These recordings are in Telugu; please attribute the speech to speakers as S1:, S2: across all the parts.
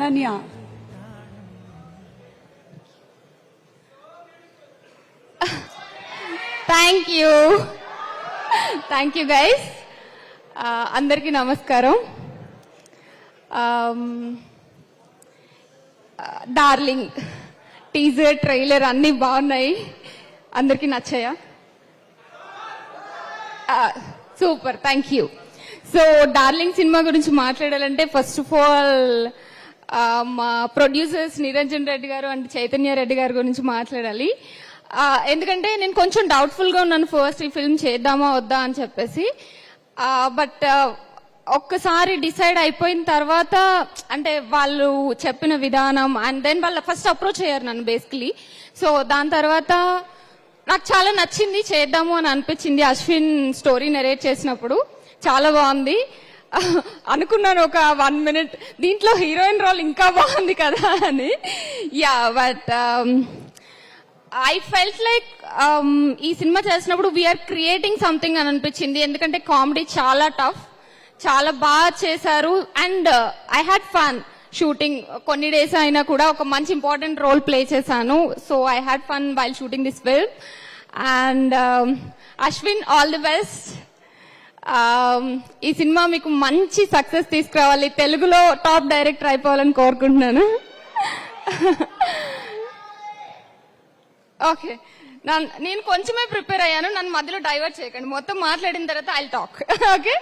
S1: అనన్య.
S2: Thank you guys. అందరికీ నమస్కారం. డార్లింగ్ టీజర్ ట్రైలర్ అన్నీ బాగున్నాయి. అందరికీ నచ్చాయా? Super, thank you. So darling సినిమా గురించి మాట్లాడాలంటే ఫస్ట్ ఆఫ్ ఆల్ మా ప్రొడ్యూసర్స్ నిరంజన్ రెడ్డి గారు అండ్ చైతన్య రెడ్డి గారి గురించి మాట్లాడాలి. ఎందుకంటే నేను కొంచెం డౌట్ఫుల్ గా ఉన్నాను ఫస్ట్ ఈ ఫిల్మ్ చేద్దామా వద్దా అని చెప్పేసి. బట్ ఒక్కసారి డిసైడ్ అయిపోయిన తర్వాత అంటే వాళ్ళు చెప్పిన విధానం అండ్ దెన్ వాళ్ళు ఫస్ట్ అప్రోచ్ అయ్యారు నన్ను బేసికలీ. సో దాని తర్వాత నాకు చాలా నచ్చింది, చేద్దాము అని అనిపించింది. అశ్విన్ స్టోరీ నెరేట్ చేసినప్పుడు చాలా బాగుంది అనుకున్నాను ఒక 1 minute, దీంట్లో హీరోయిన్ రోల్ ఇంకా బాగుంది కదా అని. Yeah, but I felt like ఈ సినిమా చేసినప్పుడు వీఆర్ క్రియేటింగ్ సంథింగ్ అని అనిపించింది. ఎందుకంటే కామెడీ చాలా టఫ్, చాలా బాగా చేశారు and I had fun shooting. కొన్ని డేస్ అయినా కూడా ఒక మంచి ఇంపార్టెంట్ రోల్ ప్లే చేశాను. So I had fun while shooting this film. And Ashwin, all the best. ఈ సినిమా మీకు మంచి సక్సెస్ తీసుకురావాలి, తెలుగులో టాప్ డైరెక్టర్ అయిపోవాలని కోరుకుంటున్నాను. ఓకే, నేను కొంచెమే ప్రిపేర్ అయ్యాను, నన్ను మధ్యలో డైవర్ట్ చేయకండి. మొత్తం మాట్లాడిన తర్వాత ఐ టాక్. ఓకే,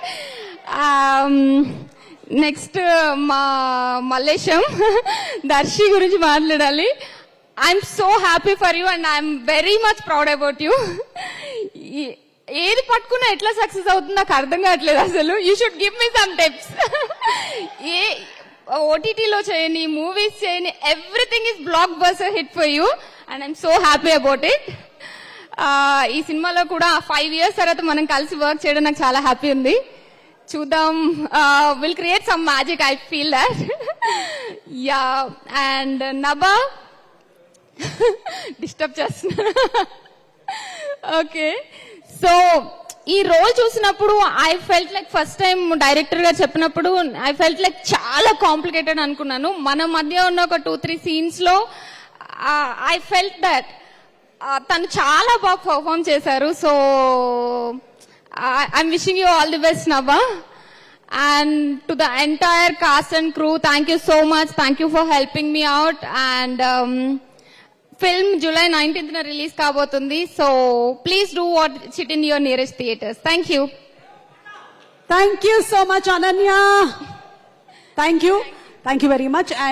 S2: నెక్స్ట్ మా మల్లేశం దర్శి గురించి మాట్లాడాలి. I'm so happy for you and I'm very much proud about you. ఏది పట్టుకున్నా ఎట్లా సక్సెస్ అవుతుంది నాకు అర్థం కావట్లేదు అసలు. You should give me some tips. ఏ ఓటీటీలో చేయని, మూవీస్ చేయని, everything is blockbuster hit for you and I'm so happy about it. ఈ సినిమాలో కూడా 5 years తర్వాత మనం కలిసి వర్క్ చేయడం నాకు చాలా హ్యాపీ ఉంది. చూద్దాం, will create some magic, I feel that. Yeah, and Nabha disturb చేస్తున్నా. ఓకే, సో ఈ రోల్ చూసినప్పుడు I felt like first time director గా చెప్పినప్పుడు ఐ ఫెల్ట్ లైక్ చాలా కాంప్లికేటెడ్ అనుకున్నాను. మన మధ్య ఉన్న ఒక 2-3 scenes లో ఐ ఫెల్ట్ దట్ తను చాలా బాగా పర్ఫామ్ చేశారు. So I'm wishing you all the best Nabha. And to the entire cast and crew, thank you so much. Thank you for helping me out. And film July 19th release కాబోతుంది. So please do watch it in your nearest theatres. Thank you.
S1: Thank you so much Ananya. Thank you very much.